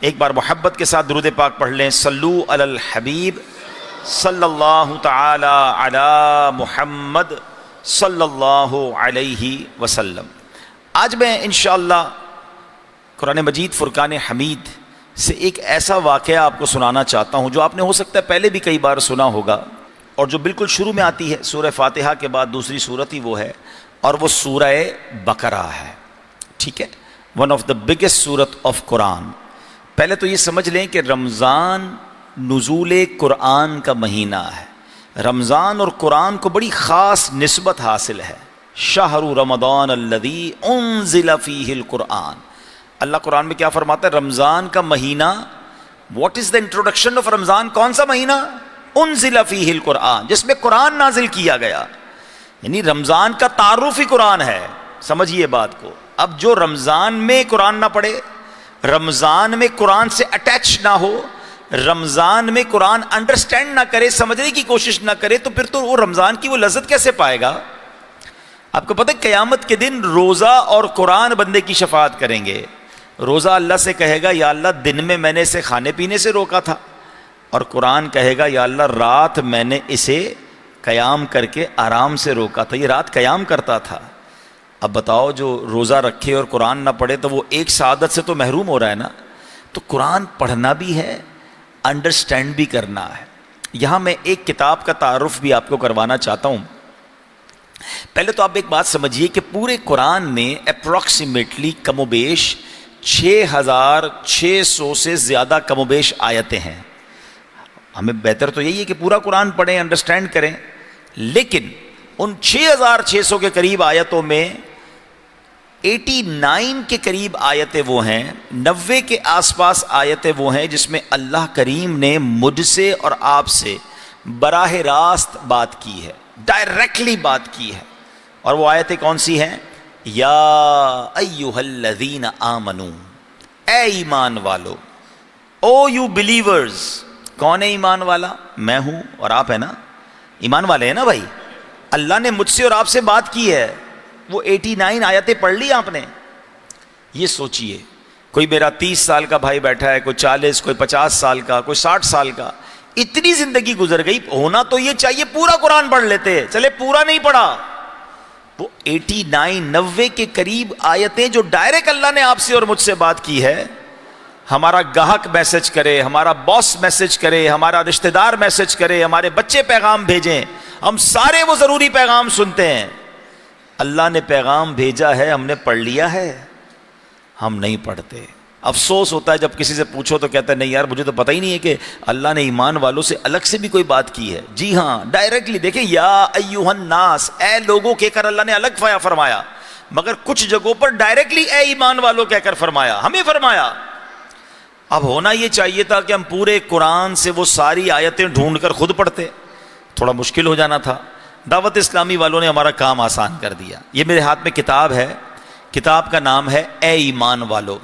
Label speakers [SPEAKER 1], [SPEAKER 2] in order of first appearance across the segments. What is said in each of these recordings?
[SPEAKER 1] ایک بار محبت کے ساتھ درود پاک پڑھ لیں. صلو علی الحبیب صلی اللہ تعالی علی محمد صلی اللہ علیہ وسلم. آج میں انشاءاللہ قرآن مجید فرقان حمید سے ایک ایسا واقعہ آپ کو سنانا چاہتا ہوں جو آپ نے ہو سکتا ہے پہلے بھی کئی بار سنا ہوگا، اور جو بالکل شروع میں آتی ہے. سورہ فاتحہ کے بعد دوسری صورت ہی وہ ہے، اور وہ سورہ بقرہ ہے. ٹھیک ہے، ون آف دا بگیسٹ سورت آف قرآن. پہلے تو یہ سمجھ لیں کہ رمضان نزول قرآن کا مہینہ ہے. رمضان اور قرآن کو بڑی خاص نسبت حاصل ہے. شہر رمضان الذی انزل فیہ القرآن. اللہ قرآن میں کیا فرماتا ہے؟ رمضان کا مہینہ. What is the introduction of Ramzan? کون سا مہینہ؟ انزل فیہ القرآن، جس میں قرآن نازل کیا گیا. یعنی رمضان کا تعارف ہی قرآن ہے. سمجھیے بات کو. اب جو رمضان میں قرآن نہ پڑھے، رمضان میں قرآن سے اٹیچ نہ ہو، رمضان میں قرآن انڈرسٹینڈ نہ کرے، سمجھنے کی کوشش نہ کرے، تو پھر تو وہ رمضان کی وہ لذت کیسے پائے گا؟ آپ کو پتہ ہے قیامت کے دن روزہ اور قرآن بندے کی شفاعت کریں گے. روزہ اللہ سے کہے گا یا اللہ دن میں نے اسے کھانے پینے سے روکا تھا، اور قرآن کہے گا یا اللہ رات میں نے اسے قیام کر کے آرام سے روکا تھا، یہ رات قیام کرتا تھا. اب بتاؤ جو روزہ رکھے اور قرآن نہ پڑھے تو وہ ایک سعادت سے تو محروم ہو رہا ہے نا. تو قرآن پڑھنا بھی ہے، انڈرسٹینڈ بھی کرنا ہے. یہاں میں ایک کتاب کا تعارف بھی آپ کو کروانا چاہتا ہوں. پہلے تو آپ ایک بات سمجھیے کہ پورے قرآن میں اپروکسیمیٹلی کم و بیش 6600 سے زیادہ کم و بیش آیتیں ہیں. ہمیں بہتر تو یہی ہے کہ پورا قرآن پڑھیں، انڈرسٹینڈ کریں، لیکن ان 6600 کے قریب آیتوں میں 89 کے قریب آیتیں وہ ہیں، 90 کے آس پاس آیتیں وہ ہیں جس میں اللہ کریم نے مجھ سے اور آپ سے براہ راست بات کی ہے، ڈائریکٹلی بات کی ہے. اور وہ آیتیں کون سی ہیں؟ یا ایھا الذین آمنو، اے ایمان والو، او یو بلیورز. کون ہے ایمان والا؟ میں ہوں اور آپ ہیں نا، ایمان والے ہیں نا بھائی. اللہ نے مجھ سے اور آپ سے بات کی ہے. وہ 89 آیتیں پڑھ لی آپ نے. یہ سوچئے کوئی میرا 30 سال کا بھائی بیٹھا ہے، کوئی 40، کوئی 50 سال کا، کوئی 60 سال کا، اتنی زندگی گزر گئی. ہونا تو یہ چاہیے پورا قرآن پڑھ لیتے، چلے پورا نہیں پڑھا. وہ 89 90 کے قریب آیتیں جو ڈائریکٹ اللہ نے آپ سے اور مجھ سے بات کی ہے. ہمارا گاہک میسج کرے، ہمارا باس میسج کرے، ہمارا رشتہ دار میسج کرے، ہمارے بچے پیغام بھیجیں، ہم سارے وہ ضروری پیغام سنتے ہیں. اللہ نے پیغام بھیجا ہے، ہم نے پڑھ لیا ہے، ہم نہیں پڑھتے. افسوس ہوتا ہے جب کسی سے پوچھو تو کہتا ہے نہیں یار مجھے تو پتہ ہی نہیں ہے کہ اللہ نے ایمان والوں سے الگ سے بھی کوئی بات کی ہے. جی ہاں، ڈائریکٹلی دیکھیں، یا ایھا الناس، اے لوگوں کہہ کر اللہ نے الگ فرمایا، مگر کچھ جگہوں پر ڈائریکٹلی اے ایمان والوں کہہ کر فرمایا، ہمیں فرمایا. اب ہونا یہ چاہیے تھا کہ ہم پورے قرآن سے وہ ساری آیتیں ڈھونڈ کر خود پڑھتے، تھوڑا مشکل ہو جانا تھا. دعوت اسلامی والوں نے ہمارا کام آسان کر دیا. یہ میرے ہاتھ میں کتاب ہے، کتاب کا نام ہے اے ایمان والو.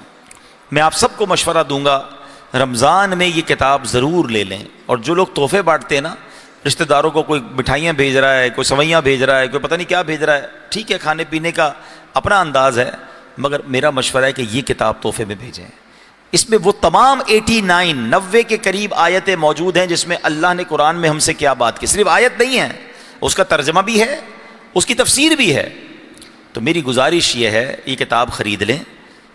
[SPEAKER 1] میں آپ سب کو مشورہ دوں گا رمضان میں یہ کتاب ضرور لے لیں. اور جو لوگ تحفے بانٹتے ہیں نا رشتہ داروں کو، کوئی مٹھائیاں بھیج رہا ہے، کوئی سوئیاں بھیج رہا ہے، کوئی پتہ نہیں کیا بھیج رہا ہے، ٹھیک ہے کھانے پینے کا اپنا انداز ہے، مگر میرا مشورہ ہے کہ یہ کتاب تحفے میں بھیجیں. اس میں وہ تمام 89 90 کے قریب آیتیں موجود ہیں جس میں اللہ نے قرآن میں ہم سے کیا بات کی. صرف آیت نہیں ہے، اس کا ترجمہ بھی ہے، اس کی تفسیر بھی ہے. تو میری گزارش یہ ہے یہ کتاب خرید لیں،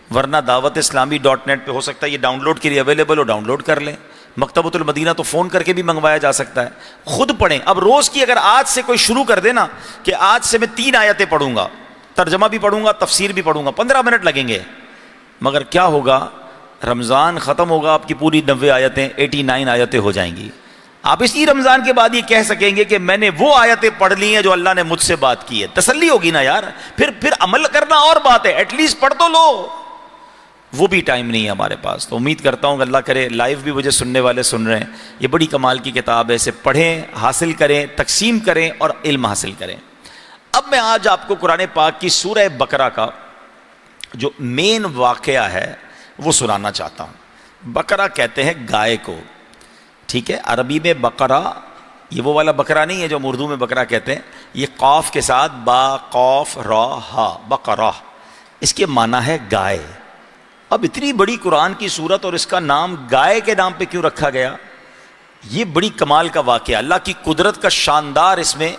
[SPEAKER 1] ورنہ دعوت اسلامی .net پہ ہو سکتا ہے یہ ڈاؤن لوڈ کے لیے اویلیبل ہو، ڈاؤن لوڈ کر لیں. مکتبۃ المدینہ تو فون کر کے بھی منگوایا جا سکتا ہے. خود پڑھیں. اب روز کی اگر آج سے کوئی شروع کر دے نا کہ آج سے میں 3 آیتیں پڑھوں گا، ترجمہ بھی پڑھوں گا، تفسیر بھی پڑھوں گا، 15 منٹ لگیں گے. مگر کیا ہوگا؟ رمضان ختم ہوگا، آپ کی پوری 90 آیتیں 89 آیتیں ہو جائیں گی. آپ اسی رمضان کے بعد یہ کہہ سکیں گے کہ میں نے وہ آیتیں پڑھ لی ہیں جو اللہ نے مجھ سے بات کی ہے. تسلی ہوگی نا یار. پھر عمل کرنا اور بات ہے، ایٹ لیسٹ پڑھ تو لو. وہ بھی ٹائم نہیں ہے ہمارے پاس. تو امید کرتا ہوں کہ اللہ کرے لائیو بھی مجھے سننے والے سن رہے ہیں. یہ بڑی کمال کی کتاب ہے، اسے پڑھیں، حاصل کریں، تقسیم کریں اور علم حاصل کریں. اب میں آج آپ کو قرآن پاک کی سورہ بقرہ کا جو مین واقعہ ہے وہ سنانا چاہتا ہوں. بقرہ کہتے ہیں گائے کو، ٹھیک ہے. عربی میں بقرہ یہ وہ والا بقرہ نہیں ہے جو ہم اردو میں بقرہ کہتے ہیں. یہ قاف کے ساتھ با قاف را ہا، بقرہ، اس کے معنی ہے گائے. اب اتنی بڑی قرآن کی سورت اور اس کا نام گائے کے نام پہ کیوں رکھا گیا؟ یہ بڑی کمال کا واقعہ، اللہ کی قدرت کا شاندار اس میں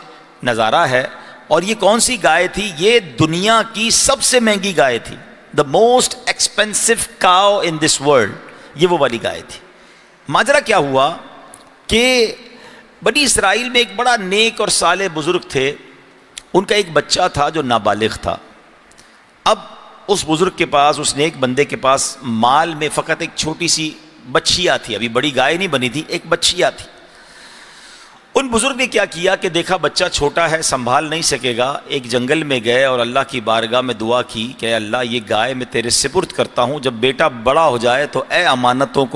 [SPEAKER 1] نظارہ ہے۔ اور یہ کون سی گائے تھی؟ یہ دنیا کی سب سے مہنگی گائے تھی، the most expensive cow in this world, یہ وہ والی گائے تھی۔ ماجرا کیا ہوا کہ بنی اسرائیل میں ایک بڑا نیک اور صالح بزرگ تھے، ان کا ایک بچہ تھا جو نابالغ تھا۔ اب اس بزرگ کے پاس، اس نیک بندے کے پاس مال میں فقط ایک چھوٹی سی بچھیا تھی، ابھی بڑی گائے نہیں بنی تھی، ایک بچھیا تھی۔ ان بزرگ نے کیا کیا کہ دیکھا بچہ چھوٹا ہے، سنبھال نہیں سکے گا، ایک جنگل میں گئے اور اللہ کی بارگاہ میں دعا کی کہ اے اللہ یہ گائے میں تیرے سپرد کرتا ہوں، جب بیٹا بڑا ہو جائے تو اے امانتوں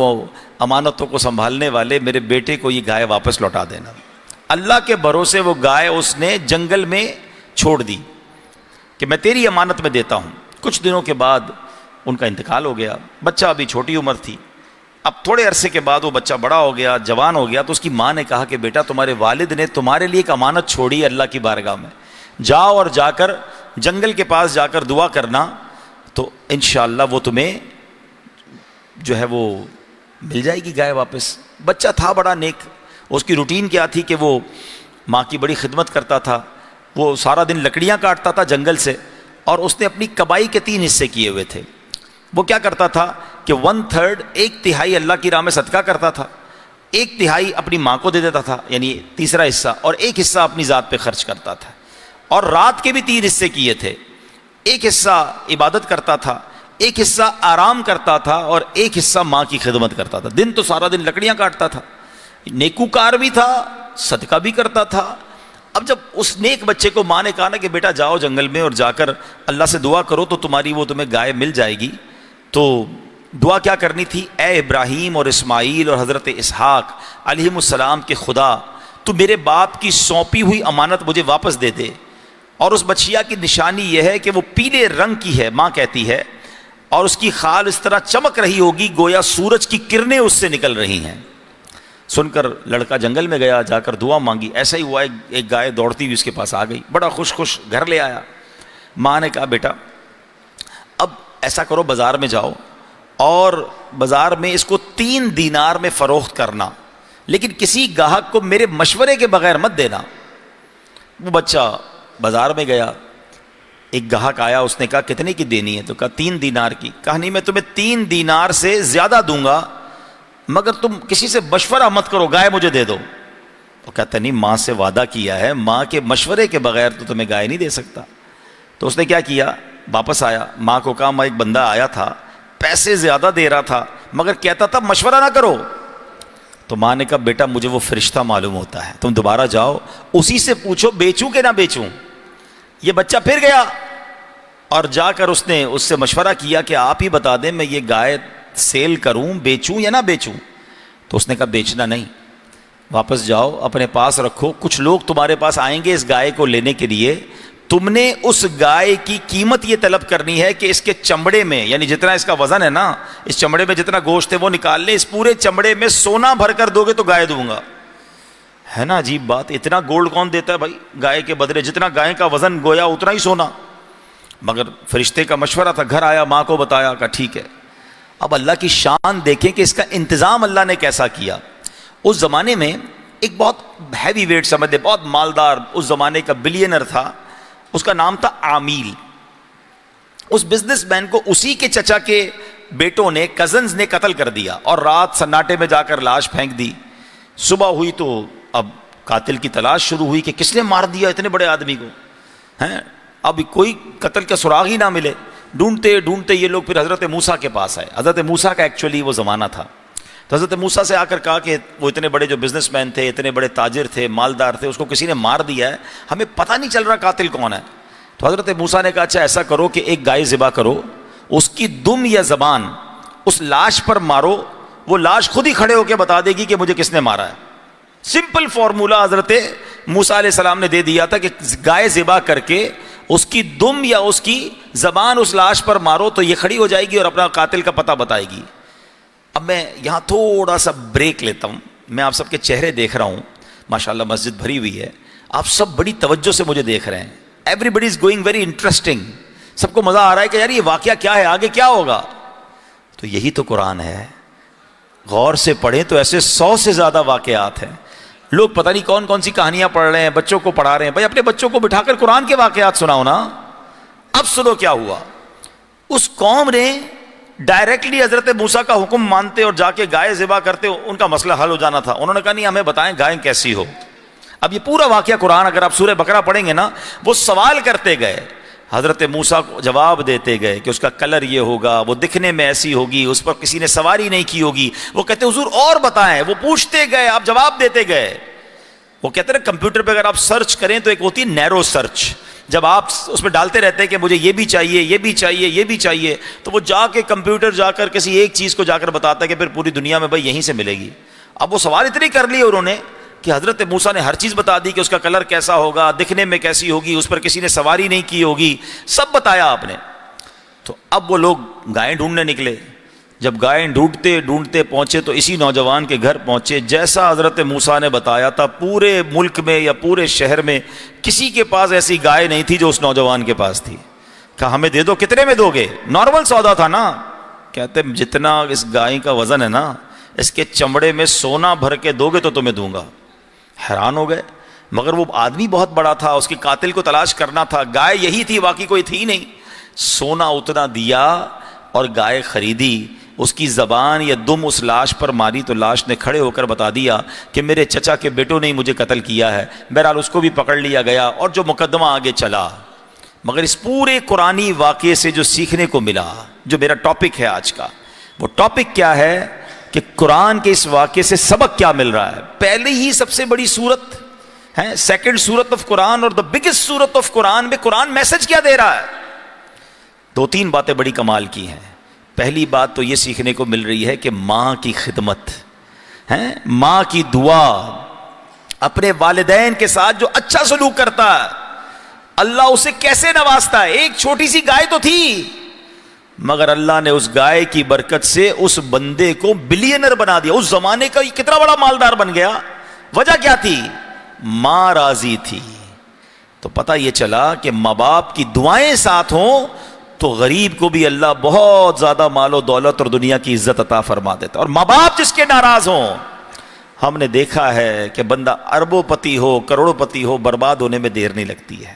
[SPEAKER 1] کو سنبھالنے والے میرے بیٹے کو یہ گائے واپس لوٹا دینا۔ اللہ کے بھروسے وہ گائے اس نے جنگل میں چھوڑ دی کہ میں تیری امانت میں دیتا ہوں۔ کچھ دنوں کے بعد ان کا انتقال ہو گیا، بچہ ابھی چھوٹی عمر تھی۔ اب تھوڑے عرصے کے بعد وہ بچہ بڑا ہو گیا، جوان ہو گیا، تو اس کی ماں نے کہا کہ بیٹا تمہارے والد نے تمہارے لیے ایک امانت چھوڑی اللہ کی بارگاہ میں، جاؤ اور جا کر جنگل کے پاس جا کر دعا کرنا تو انشاءاللہ وہ تمہیں جو ہے وہ مل جائے گی گائے واپس۔ بچہ تھا بڑا نیک، اس کی روٹین کیا تھی کہ وہ ماں کی بڑی خدمت کرتا تھا، وہ سارا دن لکڑیاں کاٹتا تھا جنگل سے، اور اس نے اپنی کمائی کے 3 حصے کیے ہوئے تھے۔ وہ کیا کرتا تھا کہ 1/3 ایک تہائی اللہ کی راہ میں صدقہ کرتا تھا، 1/3 اپنی ماں کو دے دیتا تھا، یعنی تیسرا حصہ، اور 1 حصہ اپنی ذات پہ خرچ کرتا تھا۔ اور رات کے بھی 3 حصے کیے تھے، 1 حصہ عبادت کرتا تھا، 1 حصہ آرام کرتا تھا، اور 1 حصہ ماں کی خدمت کرتا تھا۔ دن تو سارا دن لکڑیاں کاٹتا تھا، نیکوکار بھی تھا، صدقہ بھی کرتا تھا۔ اب جب اس نیک بچے کو ماں نے کہا نا کہ بیٹا جاؤ جنگل میں اور جا کر اللہ سے دعا کرو تو تمہیں گائے مل جائے گی، تو دعا کیا کرنی تھی؟ اے ابراہیم اور اسماعیل اور حضرت اسحاق علیہم السلام کے خدا، تو میرے باپ کی سونپی ہوئی امانت مجھے واپس دے دے۔ اور اس بچیا کی نشانی یہ ہے کہ وہ پیلے رنگ کی ہے، ماں کہتی ہے، اور اس کی خال اس طرح چمک رہی ہوگی گویا سورج کی کرنیں اس سے نکل رہی ہیں۔ سن کر لڑکا جنگل میں گیا، جا کر دعا مانگی، ایسا ہی ہوا ایک گائے دوڑتی ہوئی اس کے پاس آ گئی، بڑا خوش گھر لے آیا۔ ماں نے کہا بیٹا اب ایسا کرو، بازار میں جاؤ اور بازار میں اس کو 3 دینار میں فروخت کرنا، لیکن کسی گاہک کو میرے مشورے کے بغیر مت دینا۔ وہ بچہ بازار میں گیا، ایک گاہک آیا، اس نے کہا کتنے کی دینی ہے؟ تو کہا 3 دینار کی۔ کہا نہیں، میں تمہیں 3 دینار سے زیادہ دوں گا مگر تم کسی سے مشورہ مت کرو، گائے مجھے دے دو۔ تو کہتا نہیں، ماں سے وعدہ کیا ہے، ماں کے مشورے کے بغیر تو تمہیں گائے نہیں دے سکتا۔ تو اس نے کیا کیا؟ واپس آیا، ماں کو کہا میں ایک بندہ آیا تھا، پیسے زیادہ دے رہا تھا مگر کہتا تھا مشورہ نہ کرو۔ تو ماں نے کہا بیٹا مجھے وہ فرشتہ معلوم ہوتا ہے، تم دوبارہ جاؤ اسی سے پوچھو بیچوں کہ نہ بیچوں۔ یہ بچہ پھر گیا اور جا کر اس نے اس سے مشورہ کیا کہ آپ ہی بتا دیں میں یہ گائے سیل کروں، بیچوں یا نہ بیچوں؟ تو اس نے کہا بیچنا نہیں، واپس جاؤ اپنے پاس رکھو، کچھ لوگ تمہارے پاس آئیں گے اس گائے کو لینے کے لیے، تم نے اس گائے کی قیمت یہ طلب کرنی ہے کہ اس کے چمڑے میں، یعنی جتنا اس کا وزن ہے نا، اس چمڑے میں جتنا گوشت ہے وہ نکال لیں، اس پورے چمڑے میں سونا بھر کر دو گے تو گائے دوں گا۔ ہے نا عجیب بات، اتنا گولڈ کون دیتا ہے بھائی گائے کے بدلے؟ جتنا گائے کا وزن گویا اتنا ہی سونا۔ مگر فرشتے کا مشورہ تھا، گھر آیا، ماں کو بتایا، کہا ٹھیک ہے۔ اب اللہ کی شان دیکھیں کہ اس کا انتظام اللہ نے کیسا کیا۔ اس زمانے میں ایک بہت ہیوی ویٹ سمجھ دے، بہت مالدار اس زمانے کا بلینر تھا، اس کا نام تھا عامیل۔ اس بزنس مین کو اسی کے چچا کے بیٹوں نے، کزنز نے قتل کر دیا اور رات سناٹے میں جا کر لاش پھینک دی۔ صبح ہوئی تو اب قاتل کی تلاش شروع ہوئی کہ کس نے مار دیا اتنے بڑے آدمی کو، ہیں؟ اب کوئی قتل کا سراغ ہی نہ ملے۔ ڈھونڈتے ڈھونڈتے یہ لوگ پھر حضرت موسیٰ کے پاس آئے۔ حضرت موسیٰ کا ایکچولی وہ زمانہ تھا، تو حضرت موسیٰ سے آ کر کہا کہ وہ اتنے بڑے جو بزنس مین تھے، اتنے بڑے تاجر تھے، مالدار تھے، اس کو کسی نے مار دیا ہے، ہمیں پتہ نہیں چل رہا قاتل کون ہے۔ تو حضرت موسیٰ نے کہا اچھا ایسا کرو کہ ایک گائے ذبح کرو، اس کی دم یا زبان اس لاش پر مارو، وہ لاش خود ہی کھڑے ہو کے بتا دے گی کہ مجھے کس نے مارا ہے۔ سمپل فارمولا حضرت موسیٰ علیہ السلام نے دے دیا تھا کہ گائے ذبح کر کے اس کی دم یا اس کی زبان اس لاش پر مارو تو یہ کھڑی ہو جائے گی اور اپنا قاتل کا پتہ بتائے گی۔ اب میں یہاں تھوڑا سا بریک لیتا ہوں، میں آپ سب کے چہرے دیکھ رہا ہوں، ماشاءاللہ مسجد بھری ہوئی ہے، آپ سب بڑی توجہ سے مجھے دیکھ رہے ہیں، everybody is going very interesting, سب کو مزہ آ رہا ہے کہ یار یہ واقعہ کیا ہے، آگے کیا ہوگا۔ تو یہی تو قرآن ہے. غور سے پڑھیں تو ایسے 100 سے زیادہ واقعات ہیں. لوگ پتہ نہیں کون کون سی کہانیاں پڑھ رہے ہیں, بچوں کو پڑھا رہے ہیں. بھائی اپنے بچوں کو بٹھا کر قرآن کے واقعات سناؤ نا. اب سنو کیا ہوا. اس قوم نے ڈائریکٹلی حضرت موسیٰ کا حکم مانتے اور جا کے گائے ذبح کرتے, ان کا مسئلہ حل ہو جانا تھا. انہوں نے کہا نہیں, ہمیں بتائیں گائے کیسی ہو. اب یہ پورا واقعہ قرآن اگر آپ سورہ بقرہ پڑھیں گے نا, وہ سوال کرتے گئے, حضرت موسیٰ کو جواب دیتے گئے کہ اس کا کلر یہ ہوگا, وہ دکھنے میں ایسی ہوگی, اس پر کسی نے سواری نہیں کی ہوگی. وہ کہتے حضور اور بتائیں. وہ پوچھتے گئے, آپ جواب دیتے گئے. وہ کہتے ہیں کمپیوٹر پہ اگر آپ سرچ کریں تو ایک ہوتی ہے نیرو سرچ, جب آپ اس میں ڈالتے رہتے ہیں کہ مجھے یہ بھی چاہیے, یہ بھی چاہیے, یہ بھی چاہیے, تو وہ جا کے کمپیوٹر جا کر کسی ایک چیز کو جا کر بتاتا ہے کہ پھر پوری دنیا میں بھائی یہیں سے ملے گی. اب وہ سوال اتنے کر لیے انہوں نے کہ حضرت موسیٰ نے ہر چیز بتا دی کہ اس کا کلر کیسا ہوگا, دکھنے میں کیسی ہوگی, اس پر کسی نے سواری نہیں کی ہوگی, سب بتایا آپ نے. تو اب وہ لوگ گائیں ڈھونڈنے نکلے. جب گائیں ڈھونڈتے ڈھونڈتے پہنچے تو اسی نوجوان کے گھر پہنچے. جیسا حضرت موسیٰ نے بتایا تھا, پورے ملک میں یا پورے شہر میں کسی کے پاس ایسی گائے نہیں تھی جو اس نوجوان کے پاس تھی. کہا ہمیں دے دو. کتنے میں دو گے؟ نارمل سودا تھا نا. کہتے جتنا اس گائے کا وزن ہے نا, اس کے چمڑے میں سونا بھر کے دو گے تو تمہیں دوں گا. حیران ہو گئے. مگر وہ آدمی بہت بڑا تھا, اس کے قاتل کو تلاش کرنا تھا. گائے یہی تھی, باقی کوئی تھی نہیں. سونا اتنا دیا اور گائے خریدی. اس کی زبان یا دم اس لاش پر ماری تو لاش نے کھڑے ہو کر بتا دیا کہ میرے چچا کے بیٹوں نے ہی مجھے قتل کیا ہے. بہرحال اس کو بھی پکڑ لیا گیا اور جو مقدمہ آگے چلا. مگر اس پورے قرآنی واقعے سے جو سیکھنے کو ملا, جو میرا ٹاپک ہے آج کا, وہ ٹاپک کیا ہے کہ قرآن کے اس واقعے سے سبق کیا مل رہا ہے. پہلے ہی سب سے بڑی سورت ہے, سیکنڈ سورت آف قرآن اور دا بگیسٹ سورت آف قرآن میں قرآن میسج کیا دے رہا ہے. 2-3 باتیں بڑی کمال کی ہیں. پہلی بات تو یہ سیکھنے کو مل رہی ہے کہ ماں کی خدمت ہے, ماں کی دعا, اپنے والدین کے ساتھ جو اچھا سلوک کرتا ہے اللہ اسے کیسے نوازتا ہے. ایک چھوٹی سی گائے تو تھی, مگر اللہ نے اس گائے کی برکت سے اس بندے کو بلینر بنا دیا. اس زمانے کا کتنا بڑا مالدار بن گیا. وجہ کیا تھی؟ ماں راضی تھی. تو پتہ یہ چلا کہ ماں باپ کی دعائیں ساتھ ہوں تو غریب کو بھی اللہ بہت زیادہ مال و دولت اور دنیا کی عزت عطا فرما دیتا. اور ماں باپ جس کے ناراض ہوں, ہم نے دیکھا ہے کہ بندہ اربوں پتی ہو, کروڑوں پتی ہو, برباد ہونے میں دیر نہیں لگتی ہے.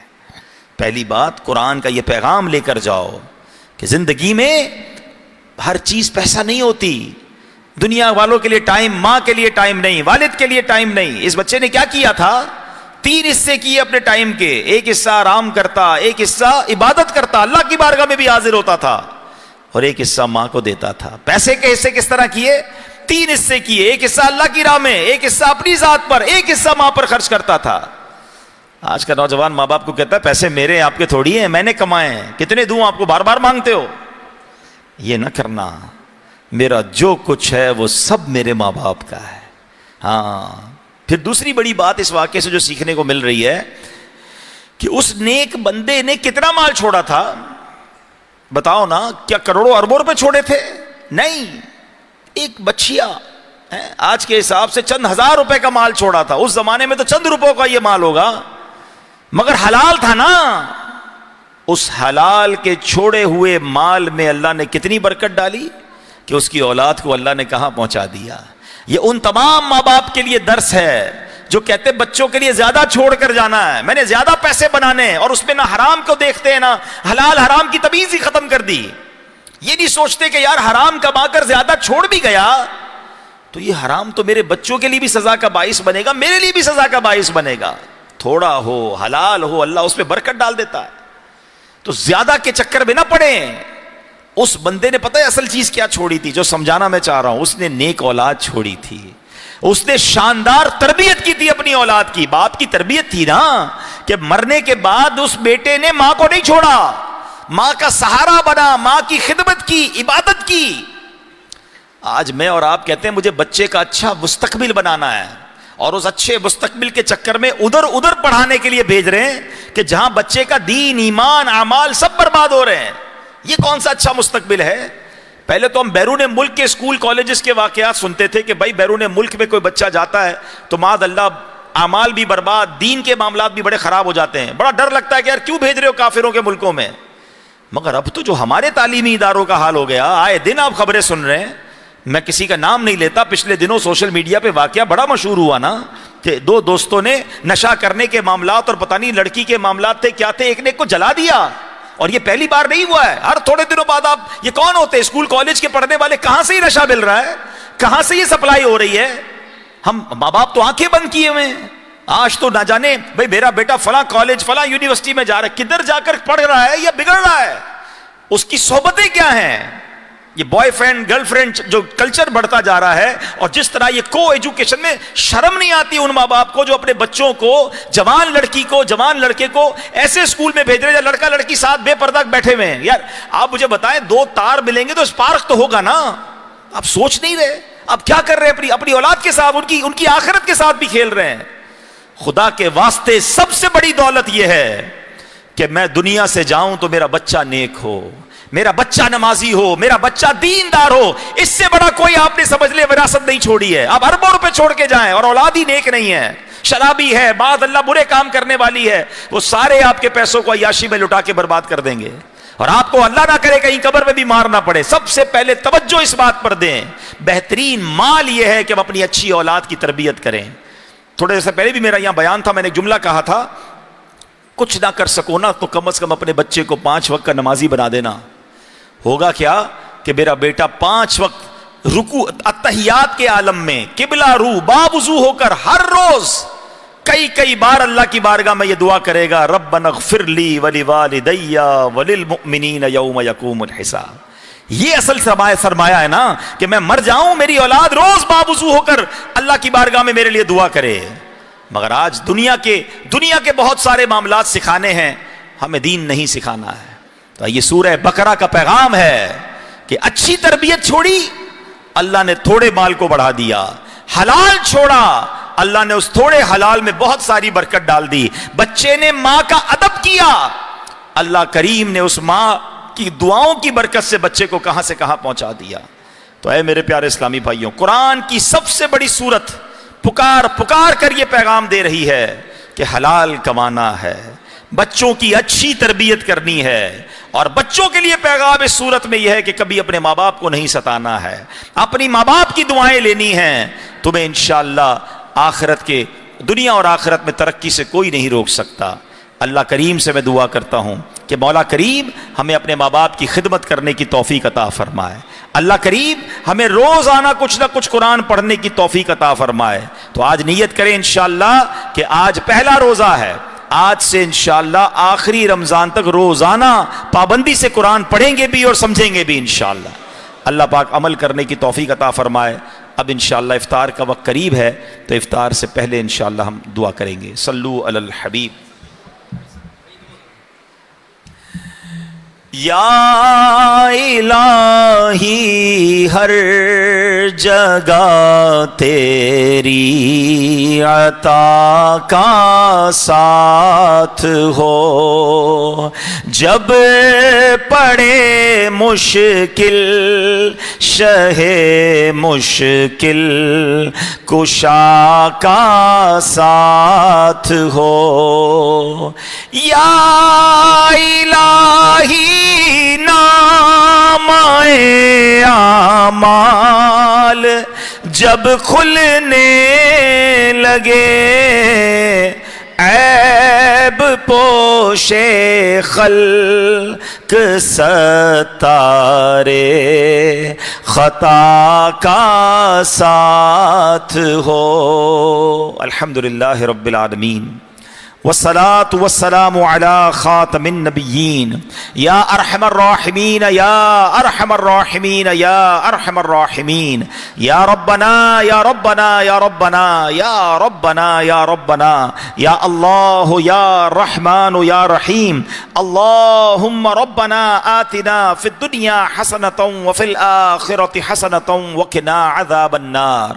[SPEAKER 1] پہلی بات قرآن کا یہ پیغام لے کر جاؤ کہ زندگی میں ہر چیز پیسہ نہیں ہوتی. دنیا والوں کے لیے ٹائم, ماں کے لیے ٹائم نہیں, والد کے لیے ٹائم نہیں. اس بچے نے کیا کیا تھا؟ 3 حصے کیے اپنے ٹائم کے. ایک حصہ آرام کرتا, ایک حصہ عبادت کرتا, اللہ کی بارگاہ میں بھی حاضر ہوتا تھا, اور ایک حصہ ماں کو دیتا تھا. پیسے کے حصے کس طرح کیے؟ 3 حصے کیے. ایک حصہ اللہ کی راہ میں, ایک حصہ اپنی ذات پر, ایک حصہ ماں پر خرچ کرتا تھا. آج کا نوجوان ماں باپ کو کہتا ہے پیسے میرے ہیں, آپ کے تھوڑی ہیں, میں نے کمائے ہیں, کتنے دوں آپ کو, بار بار مانگتے ہو. یہ نہ کرنا. میرا جو کچھ ہے وہ سب میرے ماں باپ کا ہے. ہاں. پھر دوسری بڑی بات اس واقعے سے جو سیکھنے کو مل رہی ہے کہ اس نیک بندے نے کتنا مال چھوڑا تھا. بتاؤ نا, کیا کروڑوں اربوں روپے چھوڑے تھے؟ نہیں. ایک بچیا آج کے حساب سے چند ہزار روپے کا مال چھوڑا تھا. اس زمانے میں تو چند روپوں کا یہ مال ہوگا, مگر حلال تھا نا. اس حلال کے چھوڑے ہوئے مال میں اللہ نے کتنی برکت ڈالی کہ اس کی اولاد کو اللہ نے کہاں پہنچا دیا. یہ ان تمام ماں باپ کے لیے درس ہے جو کہتے بچوں کے لیے زیادہ چھوڑ کر جانا ہے, میں نے زیادہ پیسے بنانے ہیں, اور اس میں نہ حرام کو دیکھتے ہیں نہ حلال. حرام کی تمیز ہی ختم کر دی. یہ نہیں سوچتے کہ یار حرام کما کر زیادہ چھوڑ بھی گیا تو یہ حرام تو میرے بچوں کے لیے بھی سزا کا باعث بنے گا, میرے لیے بھی سزا کا باعث بنے گا. تھوڑا ہو, حلال ہو, اللہ اس پہ برکت ڈال دیتا ہے. تو زیادہ کے چکر میں نہ پڑیں. اس بندے نے پتہ ہے اصل چیز کیا چھوڑی تھی, جو سمجھانا میں چاہ رہا ہوں. اس نے نیک اولاد چھوڑی تھی. اس نے شاندار تربیت کی تھی اپنی اولاد کی. باپ کی تربیت تھی نا کہ مرنے کے بعد اس بیٹے نے ماں کو نہیں چھوڑا, ماں کا سہارا بنا, ماں کی خدمت کی, عبادت کی. آج میں اور آپ کہتے ہیں مجھے بچے کا اچھا مستقبل بنانا ہے, اور اس اچھے مستقبل کے چکر میں ادھر پڑھانے کے لیے بھیج رہے ہیں کہ جہاں بچے کا دین, ایمان, اعمال سب برباد ہو رہے ہیں. یہ کون سا اچھا مستقبل ہے؟ پہلے تو ہم بیرون ملک کے اسکول کالجز کے واقعات سنتے تھے کہ بھائی بیرون ملک میں کوئی بچہ جاتا ہے تو معاذ اللہ اعمال بھی برباد, دین کے معاملات بھی بڑے خراب ہو جاتے ہیں. بڑا ڈر لگتا ہے کہ یار کیوں بھیج رہے ہو کافروں کے ملکوں میں. مگر اب تو جو ہمارے تعلیمی اداروں کا حال ہو گیا، آئے دن آپ خبریں سن رہے ہیں، میں کسی کا نام نہیں لیتا، پچھلے دنوں سوشل میڈیا پہ واقعہ بڑا مشہور ہوا نا کہ دو دوستوں نے نشہ کرنے کے معاملات اور پتہ نہیں لڑکی کے معاملات تھے کیا تھے، ایک نے ایک کو جلا دیا. اور یہ پہلی بار نہیں ہوا ہے، ہر تھوڑے دنوں بعد آپ یہ کون ہوتے ہیں اسکول کالج کے پڑھنے والے، کہاں سے یہ نشہ مل رہا ہے، کہاں سے یہ سپلائی ہو رہی ہے. ہم ماں باپ تو آنکھیں بند کیے ہوئے ہیں. آج تو نہ جانے بھائی میرا بیٹا فلاں کالج فلاں یونیورسٹی میں جا رہا ہے، کدھر جا کر پڑھ رہا ہے یا بگڑ رہا ہے، اس کی صحبتیں کیا ہیں. یہ بوائے فرینڈ گرل فرینڈ جو کلچر بڑھتا جا رہا ہے، اور جس طرح یہ کو ایجوکیشن میں شرم نہیں آتی ان ماں باپ کو جو اپنے بچوں کو، جوان لڑکی کو جوان لڑکے کو ایسے اسکول میں بھیج رہے ہیں لڑکا لڑکی ساتھ بے پردہ بیٹھے ہوئے ہیں. یار آپ مجھے بتائیں، دو تار ملیں گے تو اسپارک تو ہوگا نا. آپ سوچ نہیں رہے آپ کیا کر رہے ہیں، اپنی اولاد کے ساتھ، ان کی آخرت کے ساتھ بھی کھیل رہے ہیں. خدا کے واسطے سب سے بڑی دولت یہ ہے کہ میں دنیا سے جاؤں تو میرا بچہ نیک ہو، میرا بچہ نمازی ہو، میرا بچہ دیندار ہو. اس سے بڑا کوئی آپ نے سمجھ لے وراثت نہیں چھوڑی ہے. آپ اربوں روپے چھوڑ کے جائیں اور اولاد ہی نیک نہیں ہے، شرابی ہے، بعد اللہ برے کام کرنے والی ہے، وہ سارے آپ کے پیسوں کو عیاشی میں لٹا کے برباد کر دیں گے. اور آپ کو اللہ نہ کرے کہیں قبر میں بھی مارنا پڑے. سب سے پہلے توجہ اس بات پر دیں، بہترین مال یہ ہے کہ ہم اپنی اچھی اولاد کی تربیت کریں. تھوڑے سے پہلے بھی میرا یہاں بیان تھا، میں نے ایک جملہ کہا تھا، کچھ نہ کر سکو نا تو کم از کم اپنے بچے کو 5 وقت کا نمازی بنا دینا. ہوگا کیا کہ میرا بیٹا 5 وقت رکوع اتحیات کے عالم میں قبلہ رو باوضو ہو کر ہر روز کئی بار اللہ کی بارگاہ میں یہ دعا کرے گا، ربنا اغفر لی ولوالدی وللمؤمنین یوم یقوم الحساب. یہ اصل سرمایہ ہے نا کہ میں مر جاؤں میری اولاد روز باوضو ہو کر اللہ کی بارگاہ میں میرے لیے دعا کرے. مگر آج دنیا کے بہت سارے معاملات سکھانے ہیں، ہمیں دین نہیں سکھانا ہے. تو یہ سورہ بقرہ کا پیغام ہے کہ اچھی تربیت چھوڑی، اللہ نے تھوڑے مال کو بڑھا دیا. حلال چھوڑا، اللہ نے اس تھوڑے حلال میں بہت ساری برکت ڈال دی. بچے نے ماں کا ادب کیا، اللہ کریم نے اس ماں کی دعاؤں کی برکت سے بچے کو کہاں سے کہاں پہنچا دیا. تو اے میرے پیارے اسلامی بھائیوں، قرآن کی سب سے بڑی سورت پکار کر یہ پیغام دے رہی ہے کہ حلال کمانا ہے، بچوں کی اچھی تربیت کرنی ہے. اور بچوں کے لیے پیغام اس صورت میں یہ ہے کہ کبھی اپنے ماں باپ کو نہیں ستانا ہے، اپنی ماں باپ کی دعائیں لینی ہیں. تمہیں انشاءاللہ آخرت کے دنیا اور آخرت میں ترقی سے کوئی نہیں روک سکتا. اللہ کریم سے میں دعا کرتا ہوں کہ مولا کریم ہمیں اپنے ماں باپ کی خدمت کرنے کی توفیق عطا فرمائے. اللہ کریم ہمیں روزانہ کچھ نہ کچھ قرآن پڑھنے کی توفیق عطا فرمائے. تو آج نیت کریں انشاءاللہ کہ آج پہلا روزہ ہے، آج سے انشاءاللہ آخری رمضان تک روزانہ پابندی سے قرآن پڑھیں گے بھی اور سمجھیں گے بھی انشاءاللہ. اللہ پاک عمل کرنے کی توفیق عطا فرمائے. اب انشاءاللہ افطار کا وقت قریب ہے، تو افطار سے پہلے انشاءاللہ ہم دعا کریں گے. صلو علی الحبیب. یا الہی ہر جگہ تیری عطا کا ساتھ ہو، جب پڑے مشکل شہ مشکل کشا کا ساتھ ہو. یا الہی نام اعمال جب کھلنے لگے، عیب پوشے خلق ستارے خطا کا ساتھ ہو. الحمدللہ رب العالمین والصلاة والسلام على خاتم النبیین. یا ارحم الراحمین یا ارحم الراحمین یا ارحم الراحمین. یا ربنا یا ربنا یا ربنا یا ربنا یا ربنا یا اللہ یا رحمان یا رحیم. اللہم ربنا آتنا فی الدنیا حسنة وفی الآخرة حسنة وقنا عذاب النار.